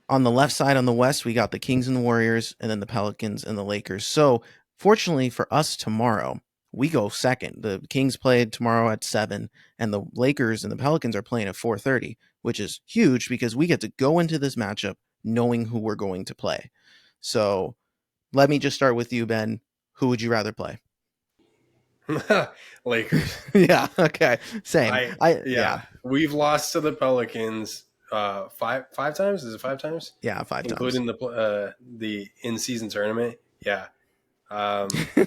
on the left side on the West, we got the Kings and the Warriors, and then the Pelicans and the Lakers. So, fortunately for us tomorrow, we go second. The Kings play tomorrow at 7, and the Lakers and the Pelicans are playing at 4:30, which is huge because we get to go into this matchup knowing who we're going to play. So, let me just start with you, Ben. Who would you rather play? Lakers. Yeah, okay. Same. I Yeah, yeah, we've lost to the Pelicans five times. Is it 5 times, yeah, 5 times. including the in season tournament? Yeah,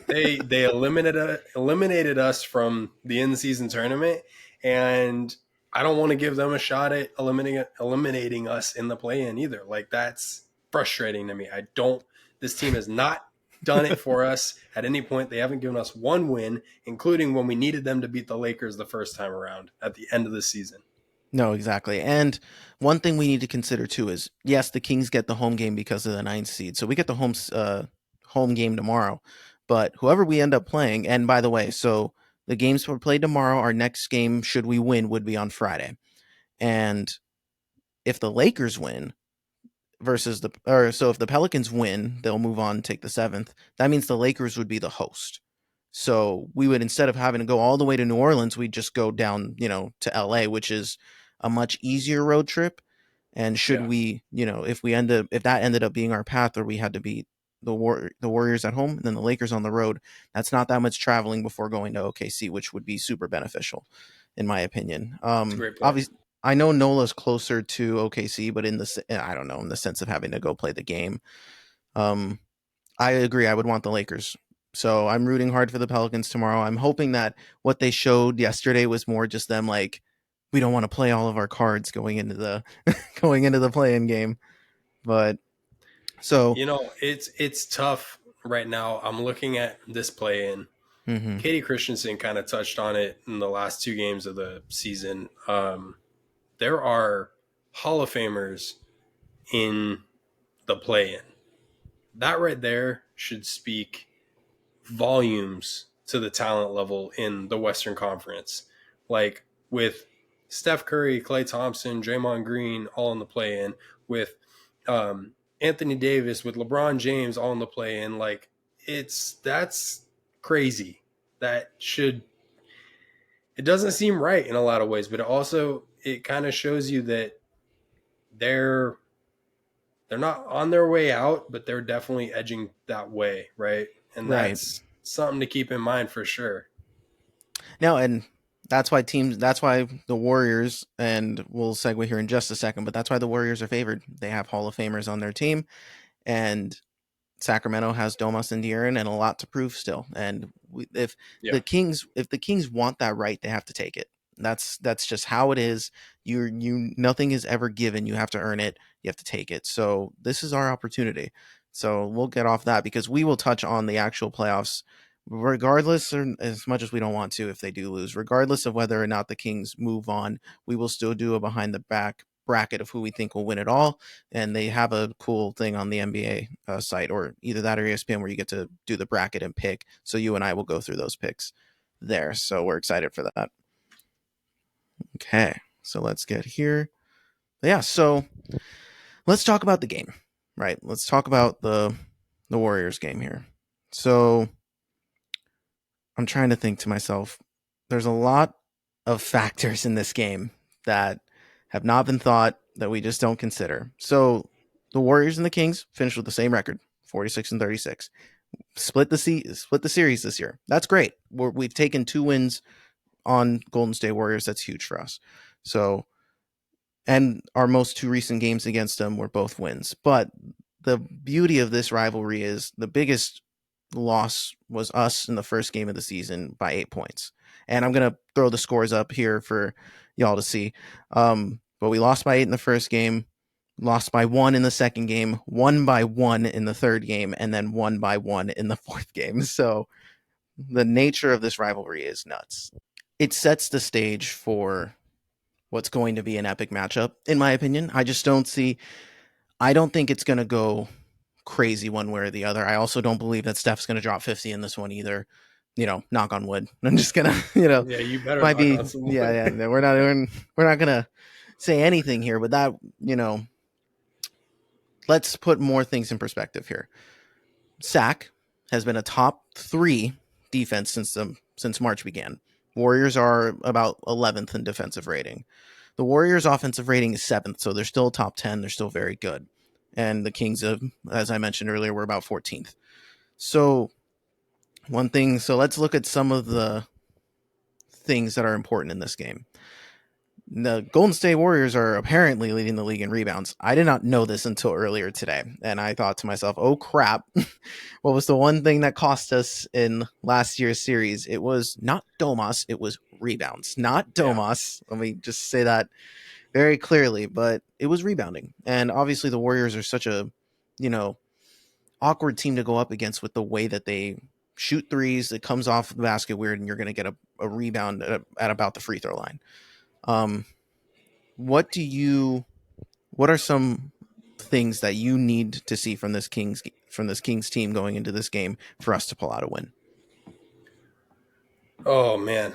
they eliminated us from the in season tournament, and I don't want to give them a shot at eliminating us in the play in either. Like that's frustrating to me. I don't. This team has not done it for us at any point. They haven't given us one win, including when we needed them to beat the Lakers the first time around at the end of the season. No, exactly. And one thing we need to consider too is yes, the Kings get the home game because of the 9th seed. So we get the home game tomorrow. But whoever we end up playing, and by the way, so the games we play tomorrow, our next game, should we win, would be on Friday. And if the Lakers win, versus the or so if the Pelicans win, they'll move on and take the 7th. That means the Lakers would be the host. So we would, instead of having to go all the way to New Orleans, we'd just go down, to LA, which is a much easier road trip. And should Yeah, we, if that ended up being our path, or we had to beat the Warriors at home and then the Lakers on the road, that's not that much traveling before going to OKC, which would be super beneficial, in my opinion. it's a great point. Obviously, I know Nola's closer to OKC, but I don't know, in the sense of having to go play the game. Um, I agree. I would want the Lakers. So I'm rooting hard for the Pelicans tomorrow. I'm hoping that what they showed yesterday was more just them like, we don't want to play all of our cards going into the going into the play-in game. But so It's tough right now. I'm looking at this play in. mhm. Katie Christensen kind of touched on it in the last 2 games of the season. There are Hall of Famers in the play in. That right there should speak volumes to the talent level in the Western Conference. Like with Steph Curry, Klay Thompson, Draymond Green all in the play in, with Anthony Davis, with LeBron James all in the play in. Like that's crazy. That should it doesn't seem right in a lot of ways, but it kind of shows you that they're they're not on their way out, but they're definitely edging that way, right? And Right. that's something to keep in mind for sure. Now, and that's why the Warriors, and we'll segue here in just a second, but that's why the Warriors are favored. They have Hall of Famers on their team, and Sacramento has Domas and De'Aaron and a lot to prove still. And Yeah. if the Kings want that right, they have to take it. That's just how it is. You nothing is ever given. You have to earn it. You have to take it. So this is our opportunity. So we'll get off that because we will touch on the actual playoffs regardless, or as much as we don't want to if they do lose, regardless of whether or not the Kings move on, we will still do a behind the back bracket of who we think will win it all. And they have a cool thing on the NBA site, or either that or ESPN, where you get to do the bracket and pick. So you and I will go through those picks there. So we're excited for that. Okay, so let's get here. Yeah, so let's talk about the game, right? Let's talk about the Warriors game here. So I'm trying to think to myself, there's a lot of factors in this game that have not been thought that we just don't consider. So the Warriors and the Kings finished with the same record, 46 and 36. Split the series this year. That's great. We've taken 2 wins on Golden State Warriors. That's huge for us. So, and our most 2 recent games against them were both wins. But the beauty of this rivalry is the biggest loss was us in the first game of the season by 8 points. And I'm going to throw the scores up here for y'all to see. But we lost by 8 in the first game, lost by 1 in the second game, won by 1 in the third game, and then won by 1 in the fourth game. So the nature of this rivalry is nuts. It sets the stage for what's going to be an epic matchup, in my opinion. I don't think it's going to go crazy one way or the other. I also don't believe that Steph's going to drop 50 in this one either. Knock on wood. I'm just gonna, Yeah, you better might knock be, on some yeah, wood. yeah. We're not gonna say anything here, but let's put more things in perspective here. Sac has been a top 3 defense since March began. Warriors are about 11th in defensive rating. The Warriors' offensive rating is 7th, so they're still top 10. They're still very good. And the Kings, as I mentioned earlier, were about 14th. So let's look at some of the things that are important in this game. The Golden State Warriors are apparently leading the league in rebounds. I did not know this until earlier today, and I thought to myself, "Oh crap! What was the one thing that cost us in last year's series? It was not Domas, it was rebounds, not Yeah. Domas." Let me just say that very clearly, but it was rebounding, and obviously the Warriors are such a, you know, awkward team to go up against with the way that they shoot threes. It comes off the basket weird, and you're going to get a rebound at about the free throw line. Um, what do you what are some things that you need to see from this Kings team going into this game for us to pull out a win? Oh man,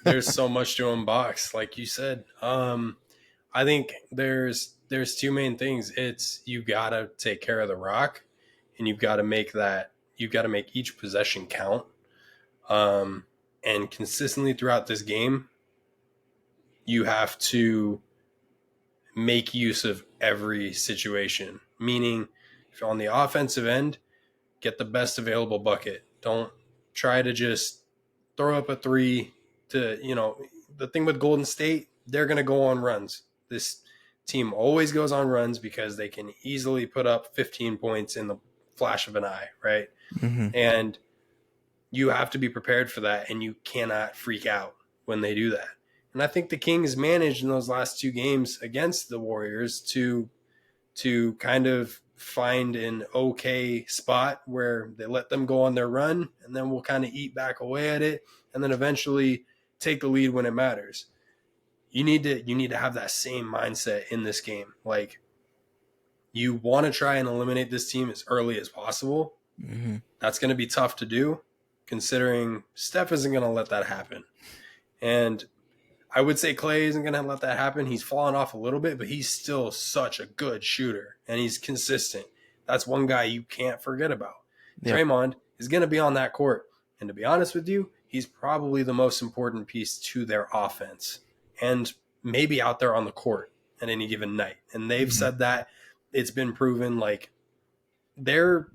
there's so much to unbox, like you said. I think there's two main things. It's you gotta take care of the rock, and you've got to make each possession count. Um, and consistently throughout this game, you have to make use of every situation. Meaning, if you're on the offensive end, get the best available bucket. Don't try to just throw up a three the thing with Golden State, they're going to go on runs. This team always goes on runs because they can easily put up 15 points in the flash of an eye, right? Mm-hmm. And you have to be prepared for that, and you cannot freak out when they do that. And I think the Kings managed in those last 2 games against the Warriors to kind of find an okay spot where they let them go on their run, and then we'll kind of eat back away at it, and then eventually take the lead when it matters. You need to have that same mindset in this game. Like, you want to try and eliminate this team as early as possible. Mm-hmm. That's going to be tough to do, considering Steph isn't going to let that happen. And I would say Clay isn't going to let that happen. He's fallen off a little bit, but he's still such a good shooter and he's consistent. That's one guy you can't forget about. Yep. Draymond is going to be on that court. And to be honest with you, he's probably the most important piece to their offense and maybe out there on the court at any given night. And they've Mhm. said that it's been proven like they're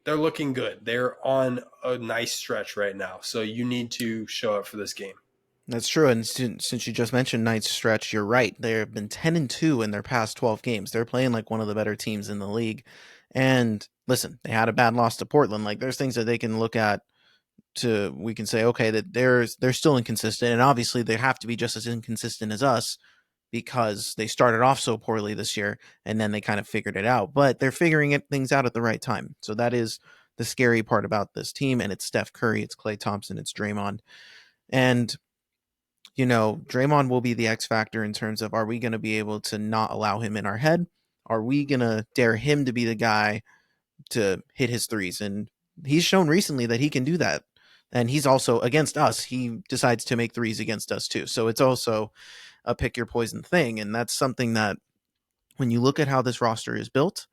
they're looking good. They're on a nice stretch right now. So you need to show up for this game. That's true. And since you just mentioned Knight's stretch, you're right. They've been 10-2 in their past 12 games. They're playing like one of the better teams in the league. And listen, they had a bad loss to Portland. Like there's things that they can look at to we can say, okay, that they're still inconsistent. And obviously they have to be just as inconsistent as us because they started off so poorly this year and then they kind of figured it out. But they're figuring things out at the right time. So that is the scary part about this team. And it's Steph Curry, it's Klay Thompson, it's Draymond. And Draymond will be the X factor in terms of, are we going to be able to not allow him in our head? Are we going to dare him to be the guy to hit his threes? And he's shown recently that he can do that. And he's also against us. He decides to make threes against us too. So it's also a pick your poison thing. And that's something that when you look at how this roster is built,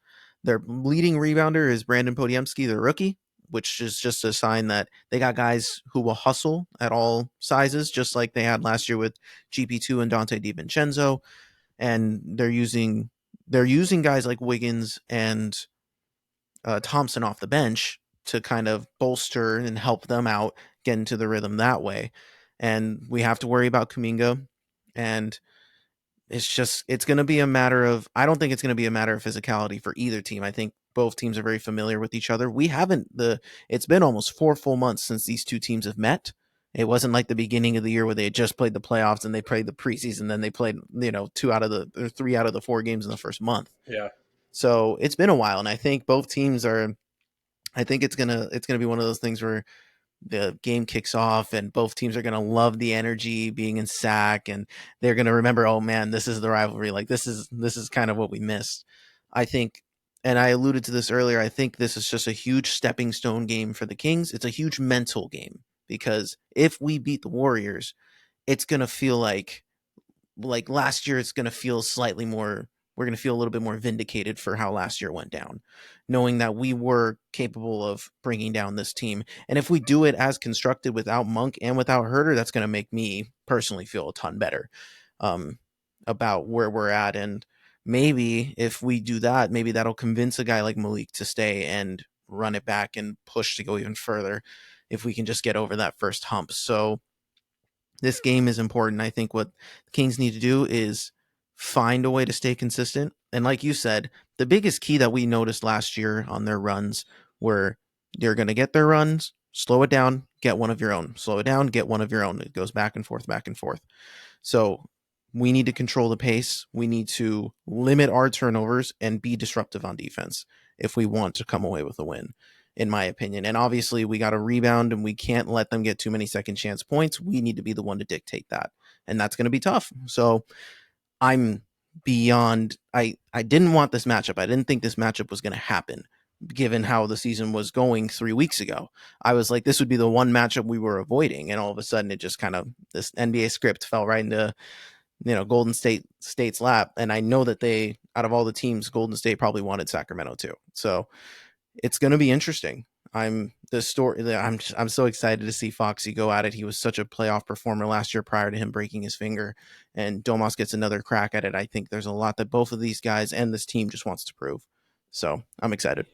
their leading rebounder is Brandon Podiemski, the rookie, which is just a sign that they got guys who will hustle at all sizes, just like they had last year with GP2 and Dante DiVincenzo. And they're using guys like Wiggins and Thompson off the bench to kind of bolster and help them out, get into the rhythm that way. And we have to worry about Kuminga. And it's going to be a matter of, I don't think it's going to be a matter of physicality for either team. I think both teams are very familiar with each other. It's been almost 4 full months since these two teams have met. It wasn't like the beginning of the year where they had just played the playoffs and they played the preseason, then they played, three out of the 4 games in the first month. Yeah. So it's been a while. And I think both teams I think it's gonna be one of those things where the game kicks off and both teams are going to love the energy being in sack, and they're going to remember, oh man, this is the rivalry. Like this is kind of what we missed. I think, and I alluded to this earlier, I think this is just a huge stepping stone game for the Kings. It's a huge mental game because if we beat the Warriors, it's going to feel like last year. It's going to feel slightly more, we're going to feel a little bit more vindicated for how last year went down, knowing that we were capable of bringing down this team. And if we do it as constructed without Monk and without Herter, that's going to make me personally feel a ton better um, about where we're at. And maybe if we do that, maybe that'll convince a guy like Malik to stay and run it back and push to go even further if we can just get over that first hump. So this game is important. I think what the Kings need to do is find a way to stay consistent. And like you said, the biggest key that we noticed last year on their runs were they're going to get their runs, slow it down, get one of your own. Slow it down, get one of your own. It goes back and forth, back and forth. So we need to control the pace. We need to limit our turnovers and be disruptive on defense if we want to come away with a win, in my opinion. And obviously, we got to rebound and we can't let them get too many second chance points. We need to be the one to dictate that. And that's going to be tough. So I'm beyond, I didn't want this matchup. I didn't think this matchup was going to happen given how the season was going 3 weeks ago. I was like, this would be the one matchup we were avoiding. And all of a sudden, it just kind of, this NBA script fell right into Golden State's lap. And I know that they, out of all the teams, Golden State probably wanted Sacramento too. So it's going to be interesting. I'm so excited to see Foxy go at it. He was such a playoff performer last year prior to him breaking his finger, and Domas gets another crack at it. I think there's a lot that both of these guys and this team just wants to prove. So I'm excited.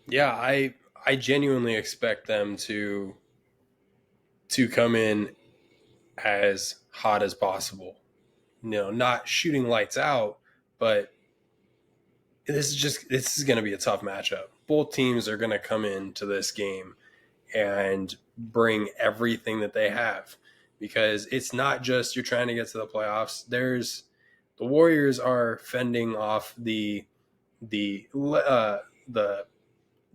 Yeah, I genuinely expect them to come in as hot as possible. Not shooting lights out, but this is going to be a tough matchup. Both teams are going to come into this game and bring everything that they have because it's not just you're trying to get to the playoffs. The Warriors are fending off the the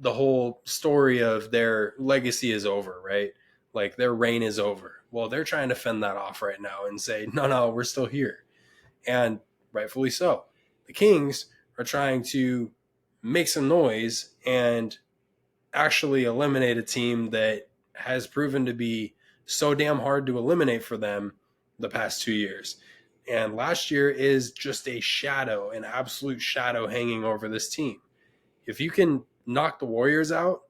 whole story of their legacy is over, right? Like their reign is over. Well, they're trying to fend that off right now and say, no, we're still here. And rightfully so. The Kings are trying to make some noise and actually eliminate a team that has proven to be so damn hard to eliminate for them the past 2 years. And last year is just a shadow, an absolute shadow hanging over this team. If you can knock the Warriors out,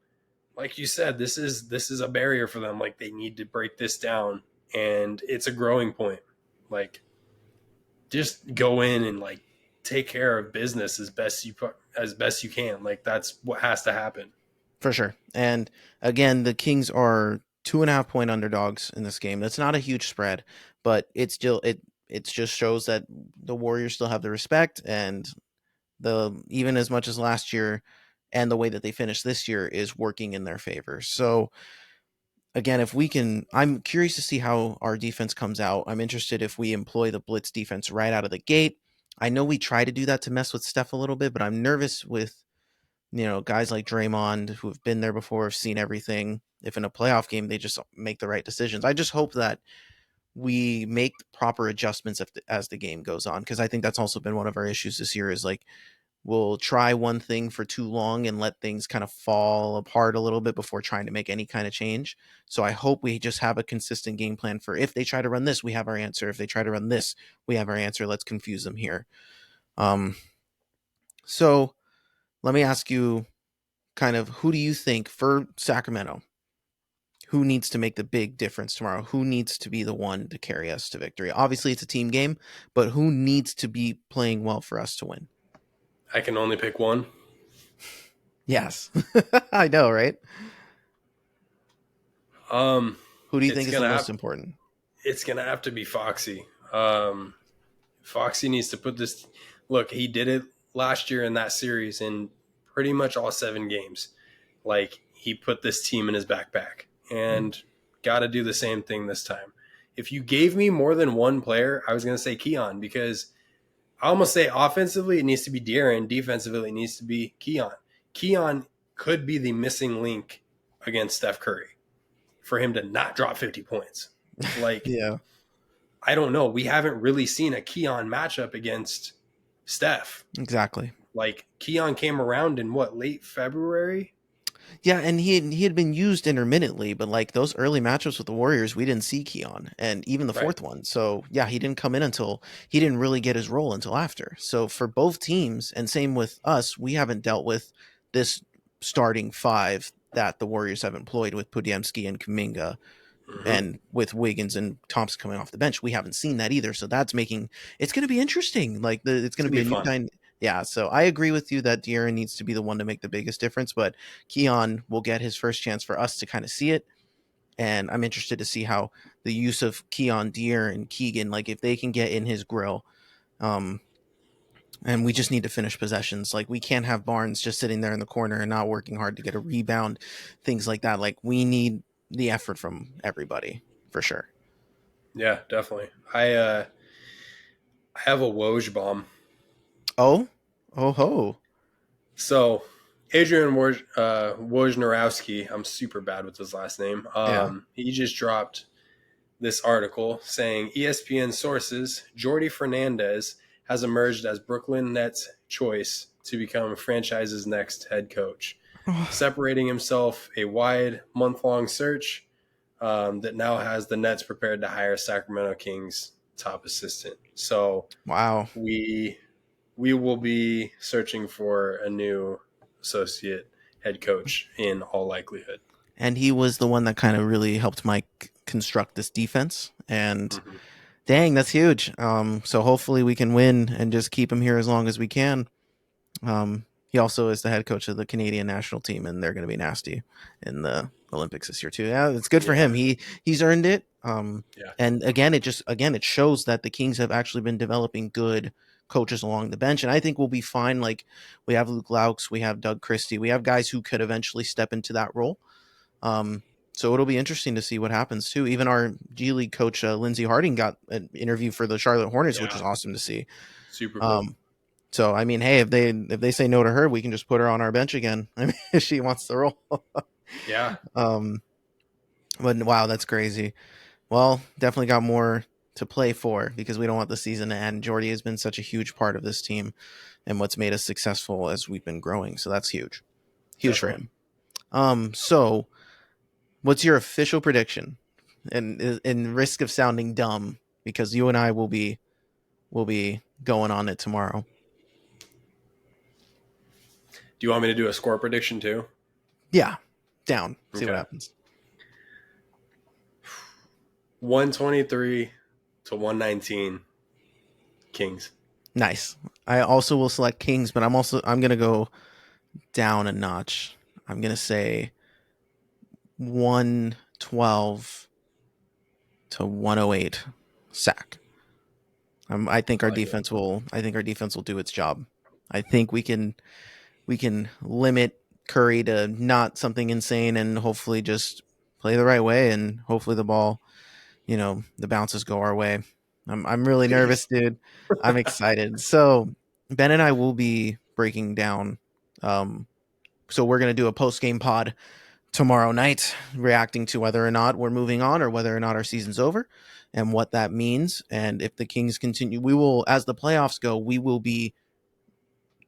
like you said, this is a barrier for them. Like they need to break this down, and it's a growing point. Like just go in and like take care of business as best you can. Like that's what has to happen. For sure. And again, the Kings are 2.5 point underdogs in this game. That's not a huge spread, but it just shows that the Warriors still have the respect, and the even as much as last year and the way that they finished this year is working in their favor. So again, if we can, I'm curious to see how our defense comes out. I'm interested if we employ the blitz defense right out of the gate. I know we try to do that to mess with Steph a little bit, but I'm nervous with guys like Draymond who have been there before, have seen everything. If in a playoff game they just make the right decisions, I just hope that we make proper adjustments as the game goes on, because I think that's also been one of our issues this year. Is like we'll try one thing for too long and let things kind of fall apart a little bit before trying to make any kind of change. So I hope we just have a consistent game plan for if they try to run this, we have our answer. If they try to run this, we have our answer. Let's confuse them here. Um, so let me ask you kind of who do you think for Sacramento? Who needs to make the big difference tomorrow? Who needs to be the one to carry us to victory? Obviously, it's a team game, but who needs to be playing well for us to win? I can only pick one. Yes, I know, right? Um, Who do you it's think is the gonna most have important? it's gonna have to be Foxy. Foxy needs to put this. Look, he did it last year in that series in pretty much all 7 games. Like he put this team in his backpack, Mm. and got to do the same thing this time. If you gave me more than one player, I was gonna say Keon, because I almost say offensively it needs to be De'Aaron, defensively it needs to be Keon. Keon could be the missing link against Steph Curry for him to not drop 50 points. Like, Yeah, I don't know. We haven't really seen a Keon matchup against Steph. exactly. Like, Keon came around in what, late February? Yeah, and he had been used intermittently, but like those early matchups with the Warriors, we didn't see Keon, and even the Right. fourth one. So yeah, he didn't come in until he didn't really get his role until after. So for both teams, and same with us, we haven't dealt with this starting five that the Warriors have employed with Pudiemski and Kuminga, Mm-hmm. and with Wiggins and Thompson coming off the bench. We haven't seen that either. So that's making it's going to be interesting. Like it's It's going to going be to a be new fun. kind. Yeah. So I agree with you that De'Aaron needs to be the one to make the biggest difference, but Keon will get his first chance for us to kind of see it. And I'm interested to see how the use of Keon, De'Aaron, Keegan, like if they can get in his grill. Um, and we just need to finish possessions. Like we can't have Barnes just sitting there in the corner and not working hard to get a rebound, things like that. Like we need the effort from everybody for sure. Yeah, definitely. I have a Woj bomb. Oh, oh ho! So, Adrian Wojnarowski, I'm super bad with his last name. Yeah. He just dropped this article saying ESPN sources Jordy Fernandez has emerged as Brooklyn Nets' choice to become franchise's next head coach, separating himself a wide month-long search that now has the Nets prepared to hire Sacramento Kings top assistant. So Wow. we we will be searching for a new associate head coach in all likelihood. And he was the one that kind of really helped Mike construct this defense. And Mm-hmm. dang, that's huge. So hopefully we can win and just keep him here as long as we can. He also is the head coach of the Canadian national team, and they're going to be nasty in the Olympics this year too. Yeah, it's good for Yeah, him. He's earned it. yeah, And again it shows that the Kings have actually been developing good coaches along the bench, and I think we'll be fine. Like we have Luke Laux, we have Doug Christie, we have guys who could eventually step into that role. Um, so it'll be interesting to see what happens too. Even our G League coach Lindsey Harding got an interview for the Charlotte Hornets, which yeah. was awesome to see. Super cool. Um, so I mean, hey, if they say no to her, we can just put her on our bench again. I mean, if she wants the role. Yeah, um, but wow, that's crazy. Well, definitely got more to play for because we don't want the season to end. Jordy has been such a huge part of this team and what's made us successful as we've been growing. So that's huge, huge for definitely. him. So What's your official prediction? And in risk of sounding dumb, because you and I will be going on it tomorrow. Do you want me to do a score prediction too? Yeah, down. See what Okay. happens. 123 to 119 Kings. Nice. I also will select Kings, but I'm gonna go down a notch. I'm gonna say 112 to 108 sack. I like it. I think our defense will do its job. I think we can limit Curry to not something insane and hopefully just play the right way and hopefully the ball, the bounces go our way. I'm really nervous, Please. dude. I'm excited. So Ben and I will be breaking down. Um, so we're gonna do a post game pod tomorrow night, reacting to whether or not we're moving on or whether or not our season's over, and what that means. And if the Kings continue, we will, as the playoffs go, we will be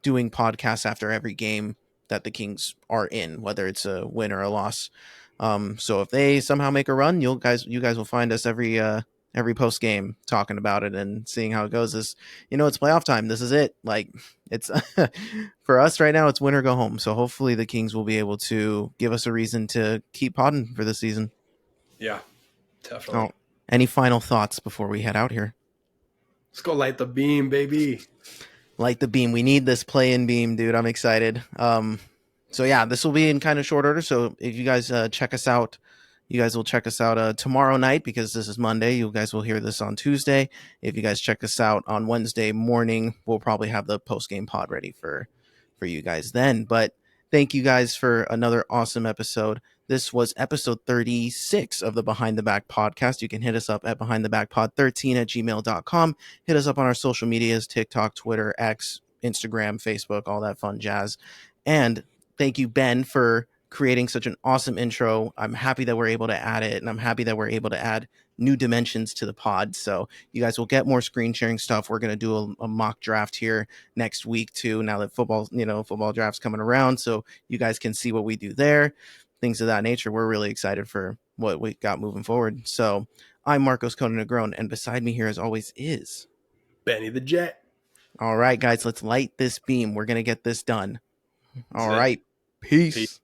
doing podcasts after every game that the Kings are in, whether it's a win or a loss. So if they somehow make a run, you guys will find us every post game talking about it and seeing how it goes. It's playoff time. This is it. Like it's for us right now, it's win or go home. So hopefully the Kings will be able to give us a reason to keep podding for the season. Yeah, definitely. Oh, any final thoughts before we head out here? Let's go light the beam, baby. Light the beam. We need this play in beam, dude. I'm excited. So yeah, this will be in kind of short order. So if you guys check us out, you guys will check us out tomorrow night because this is Monday. You guys will hear this on Tuesday. If you guys check us out on Wednesday morning, we'll probably have the post game pod ready for you guys then. But thank you guys for another awesome episode. This was episode 36 of the Behind the Back podcast. You can hit us up at behindthebackpod13 at gmail.com. Hit us up on our social medias, TikTok, Twitter, X, Instagram, Facebook, all that fun jazz. And thank you, Ben, for creating such an awesome intro. I'm happy that we're able to add it, and I'm happy that we're able to add new dimensions to the pod. So you guys will get more screen sharing stuff. We're going to do a mock draft here next week too. Now that football draft's coming around, so you guys can see what we do there, things of that nature. We're really excited for what we got moving forward. So I'm Marcos Conan Negron, and beside me here, as always, is Benny the Jet. all right, guys. Let's light this beam. We're gonna get this done. That's All it. right. Peace. Peace.